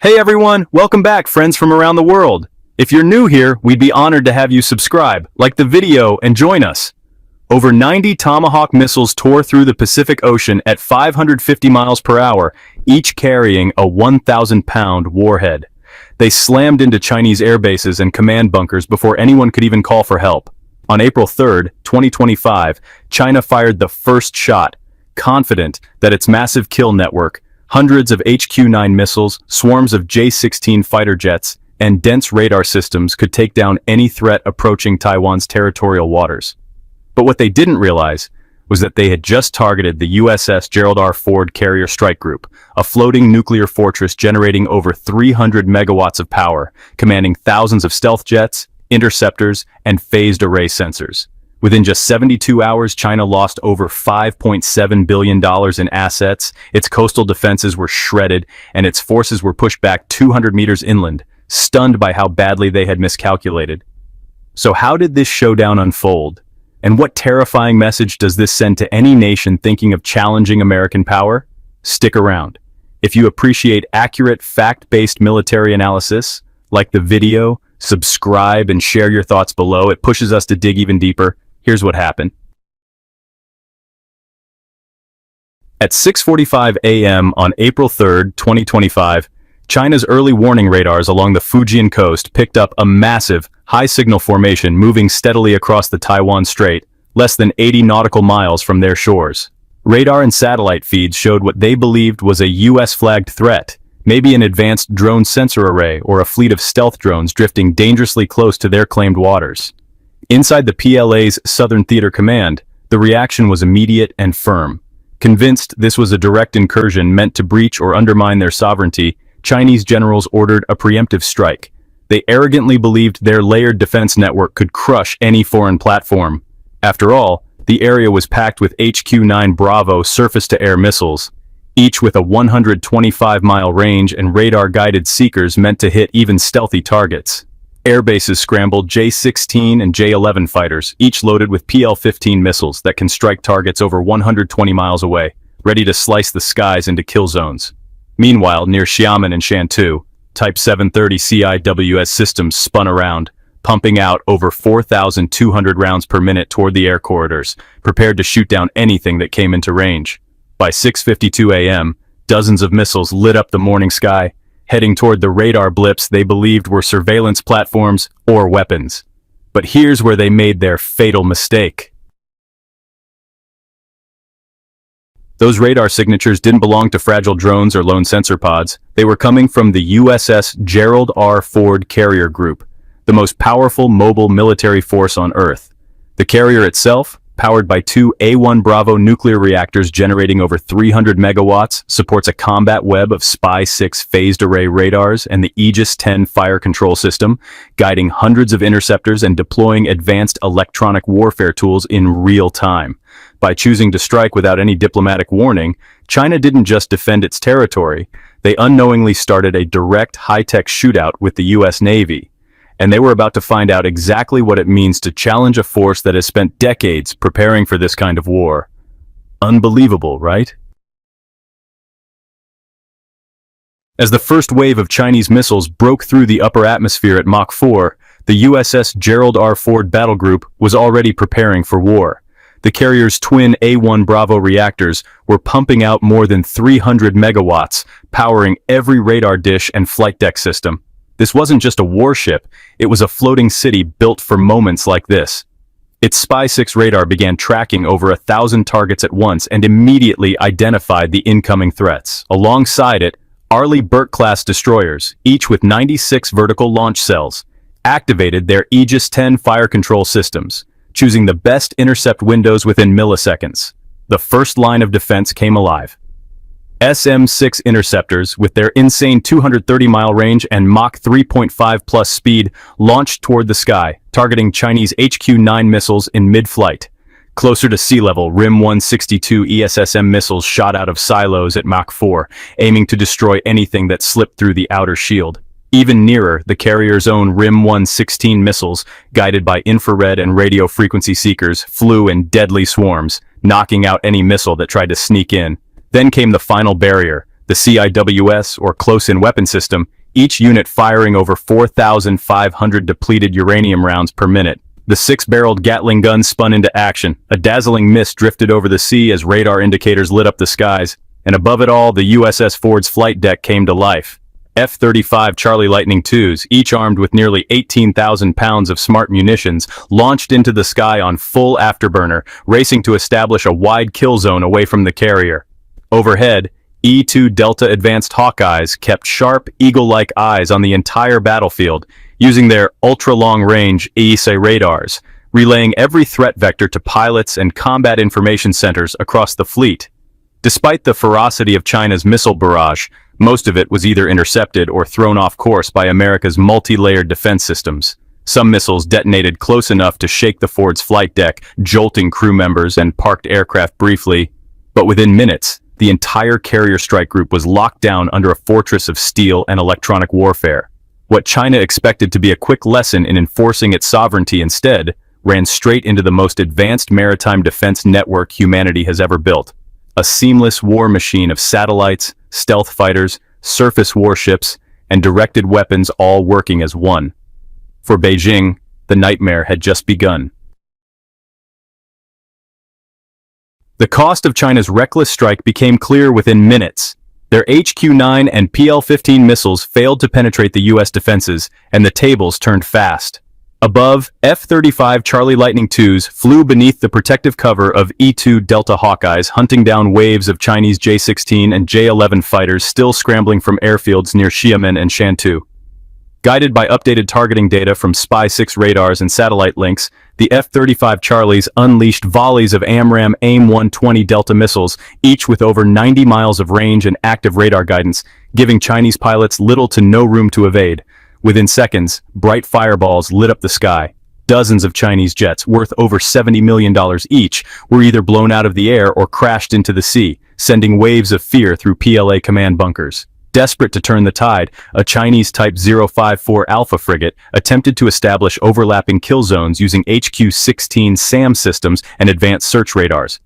Hey everyone, welcome back, friends from around the world. If you're new here, we'd be honored to have you subscribe, like the video, and join us. Over 90 Tomahawk missiles tore through the Pacific Ocean at 550 miles per hour, each carrying a 1,000-pound warhead. They slammed into Chinese air bases and command bunkers before anyone could even call for help. On April 3, 2025, China fired the first shot, confident that its massive kill network, hundreds of HQ-9 missiles, swarms of J-16 fighter jets, and dense radar systems could take down any threat approaching Taiwan's territorial waters. But what they didn't realize was that they had just targeted the USS Gerald R carrier strike group, a floating nuclear fortress generating over 300 megawatts of power, commanding thousands of stealth jets, interceptors, and phased array sensors. Within just 72 hours, China lost over $5.7 billion in assets, its coastal defenses were shredded, and its forces were pushed back 200 meters inland, stunned by how badly they had miscalculated. So how did this showdown unfold? And what terrifying message does this send to any nation thinking of challenging American power? Stick around. If you appreciate accurate, fact-based military analysis, like the video, subscribe and share your thoughts below. It pushes us to dig even deeper. Here's what happened. At 6:45 a.m. on April 3, 2025, China's early warning radars along the Fujian coast picked up a massive, high-signal formation moving steadily across the Taiwan Strait, less than 80 nautical miles from their shores. Radar and satellite feeds showed what they believed was a U.S.-flagged threat, maybe an advanced drone sensor array or a fleet of stealth drones drifting dangerously close to their claimed waters. Inside the PLA's Southern Theater Command, the reaction was immediate and firm. Convinced this was a direct incursion meant to breach or undermine their sovereignty, Chinese generals ordered a preemptive strike. They arrogantly believed their layered defense network could crush any foreign platform. After all, the area was packed with HQ-9 Bravo surface-to-air missiles, each with a 125-mile range and radar-guided seekers meant to hit even stealthy targets. Air bases scrambled J-16 and J-11 fighters, each loaded with PL-15 missiles that can strike targets over 120 miles away, ready to slice the skies into kill zones. Meanwhile, near Xiamen and Shantou, Type 730 CIWS systems spun around, pumping out over 4,200 rounds per minute toward the air corridors, prepared to shoot down anything that came into range. By 6:52 a.m., dozens of missiles lit up the morning sky, heading toward the radar blips they believed were surveillance platforms or weapons. But here's where they made their fatal mistake. Those radar signatures didn't belong to fragile drones or lone sensor pods. They were coming from the USS Gerald R carrier group, the most powerful mobile military force on Earth. The carrier itself, powered by two A-1 Bravo nuclear reactors generating over 300 megawatts, supports a combat web of Spy-6 phased array radars and the Aegis-10 fire control system, guiding hundreds of interceptors and deploying advanced electronic warfare tools in real time. By choosing to strike without any diplomatic warning, China didn't just defend its territory, they unknowingly started a direct high-tech shootout with the U.S. Navy. And they were about to find out exactly what it means to challenge a force that has spent decades preparing for this kind of war. Unbelievable, right? As the first wave of Chinese missiles broke through the upper atmosphere at Mach 4, the USS Gerald R. battle group was already preparing for war. The carrier's twin A-1 Bravo reactors were pumping out more than 300 megawatts, powering every radar dish and flight deck system. This wasn't just a warship, it was a floating city built for moments like this. Its Spy-6 radar began tracking over 1,000 targets at once and immediately identified the incoming threats. Alongside it, Arleigh Burke-class destroyers, each with 96 vertical launch cells, activated their Aegis-10 fire control systems, choosing the best intercept windows within milliseconds. The first line of defense came alive. SM-6 interceptors, with their insane 230-mile range and Mach 3.5 plus speed, launched toward the sky, targeting Chinese HQ-9 missiles in mid-flight. Closer to sea level, RIM-162 ESSM missiles shot out of silos at Mach 4, aiming to destroy anything that slipped through the outer shield. Even nearer, the carrier's own RIM-116 missiles, guided by infrared and radio frequency seekers, flew in deadly swarms, knocking out any missile that tried to sneak in. Then came the final barrier, the CIWS, or close-in weapon system, each unit firing over 4,500 depleted uranium rounds per minute. The six-barreled Gatling gun spun into action. A dazzling mist drifted over the sea as radar indicators lit up the skies, and above it all, the USS Ford's flight deck came to life. F-35 Charlie Lightning IIs, each armed with nearly 18,000 pounds of smart munitions, launched into the sky on full afterburner, racing to establish a wide kill zone away from the carrier. Overhead, E-2 Delta Advanced Hawkeyes kept sharp, eagle-like eyes on the entire battlefield, using their ultra-long-range EISE radars, relaying every threat vector to pilots and combat information centers across the fleet. Despite the ferocity of China's missile barrage, most of it was either intercepted or thrown off course by America's multi-layered defense systems. Some missiles detonated close enough to shake the Ford's flight deck, jolting crew members and parked aircraft briefly. But within minutes, the entire carrier strike group was locked down under a fortress of steel and electronic warfare. What China expected to be a quick lesson in enforcing its sovereignty instead ran straight into the most advanced maritime defense network humanity has ever built. A seamless war machine of satellites, stealth fighters, surface warships, and directed weapons all working as one. For Beijing, the nightmare had just begun. The cost of China's reckless strike became clear within minutes. Their HQ-9 and PL-15 missiles failed to penetrate the U.S. defenses, and the tables turned fast. Above, F-35 Charlie Lightning IIs flew beneath the protective cover of E-2 Delta Hawkeyes, hunting down waves of Chinese J-16 and J-11 fighters still scrambling from airfields near Xiamen and Shantou. Guided by updated targeting data from Spy-6 radars and satellite links, the F-35 Charlies unleashed volleys of AMRAAM AIM-120 Delta missiles, each with over 90 miles of range and active radar guidance, giving Chinese pilots little to no room to evade. Within seconds, bright fireballs lit up the sky. Dozens of Chinese jets, worth over $70 million each, were either blown out of the air or crashed into the sea, sending waves of fear through PLA command bunkers. Desperate to turn the tide, a Chinese Type 054 Alpha frigate attempted to establish overlapping kill zones using HQ-16 SAM systems and advanced search radars.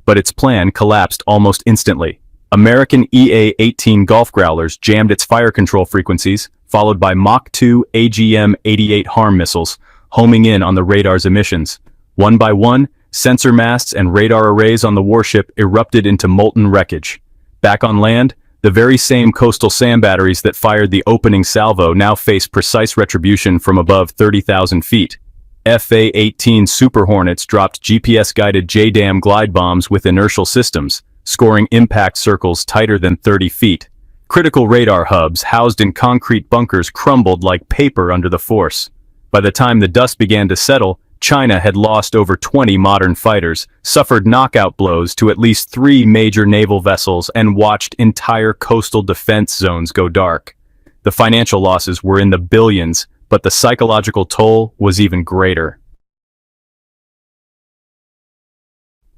But its plan collapsed almost instantly. American EA-18 Gulf Growlers jammed its fire control frequencies, followed by Mach 2 AGM-88 HARM missiles, homing in on the radar's emissions. One by one, sensor masts and radar arrays on the warship erupted into molten wreckage. Back on land, the very same coastal SAM batteries that fired the opening salvo now faced precise retribution from above 30,000 feet. FA-18 Super Hornets dropped GPS-guided JDAM glide bombs with inertial systems, scoring impact circles tighter than 30 feet. Critical radar hubs housed in concrete bunkers crumbled like paper under the force. By the time the dust began to settle, China had lost over 20 modern fighters, suffered knockout blows to at least 3 major naval vessels, and watched entire coastal defense zones go dark. The financial losses were in the billions, but the psychological toll was even greater.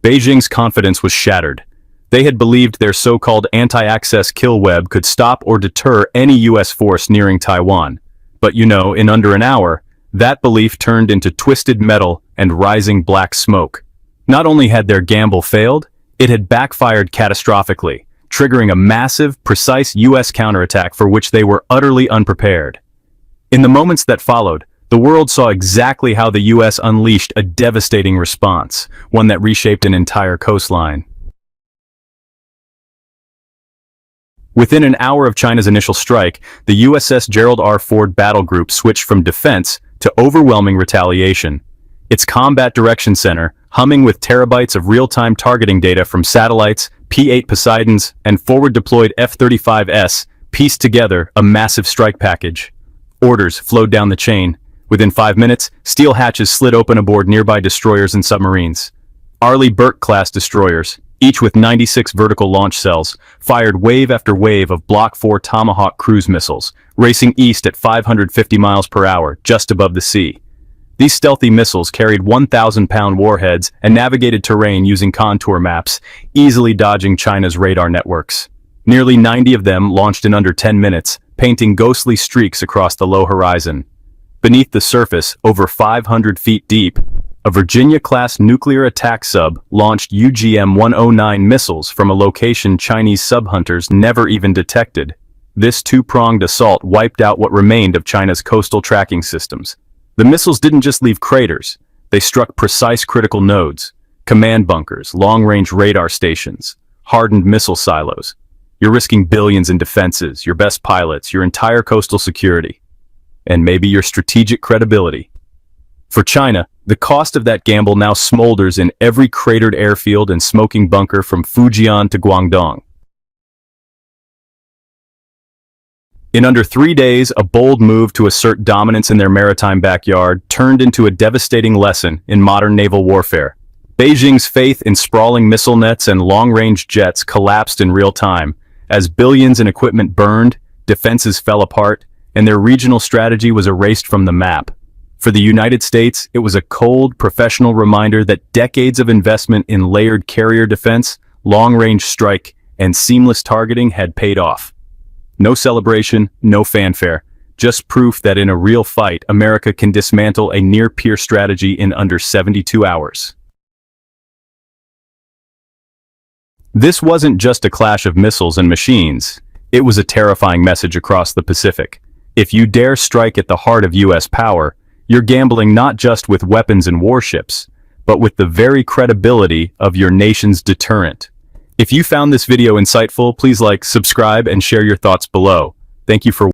Beijing's confidence was shattered. They had believed their so-called anti-access kill web could stop or deter any U.S. force nearing Taiwan. But in under an hour, that belief turned into twisted metal and rising black smoke. Not only had their gamble failed, it had backfired catastrophically, triggering a massive, precise U.S. counterattack for which they were utterly unprepared. In the moments that followed, the world saw exactly how the U.S. unleashed a devastating response, one that reshaped an entire coastline. Within an hour of China's initial strike, the USS Gerald R. Ford battle group switched from defense to overwhelming retaliation. Its Combat Direction Center, humming with terabytes of real-time targeting data from satellites, P-8 Poseidons, and forward-deployed F-35S, pieced together a massive strike package. Orders flowed down the chain. Within 5 minutes, steel hatches slid open aboard nearby destroyers and submarines. Arleigh Burke-class destroyers, each with 96 vertical launch cells, fired wave after wave of Block 4 Tomahawk cruise missiles, racing east at 550 miles per hour, just above the sea. These stealthy missiles carried 1,000-pound warheads and navigated terrain using contour maps, easily dodging China's radar networks. Nearly 90 of them launched in under 10 minutes, painting ghostly streaks across the low horizon. Beneath the surface, over 500 feet deep, A Virginia-class nuclear attack sub launched UGM-109 missiles from a location Chinese sub-hunters never even detected. This two-pronged assault wiped out what remained of China's coastal tracking systems. The missiles didn't just leave craters, they struck precise critical nodes, command bunkers, long-range radar stations, hardened missile silos. You're risking billions in defenses, your best pilots, your entire coastal security, and maybe your strategic credibility. For China, the cost of that gamble now smolders in every cratered airfield and smoking bunker from Fujian to Guangdong. In under 3 days, a bold move to assert dominance in their maritime backyard turned into a devastating lesson in modern naval warfare. Beijing's faith in sprawling missile nets and long-range jets collapsed in real time, as billions in equipment burned, defenses fell apart, and their regional strategy was erased from the map. For the United States, it was a cold, professional reminder that decades of investment in layered carrier defense, long-range strike, and seamless targeting had paid off. No celebration, no fanfare, just proof that in a real fight, America can dismantle a near-peer strategy in under 72 hours. This wasn't just a clash of missiles and machines. It was a terrifying message across the Pacific. If you dare strike at the heart of U.S. power, you're gambling not just with weapons and warships, but with the very credibility of your nation's deterrent. If you found this video insightful, please like, subscribe, and share your thoughts below. Thank you for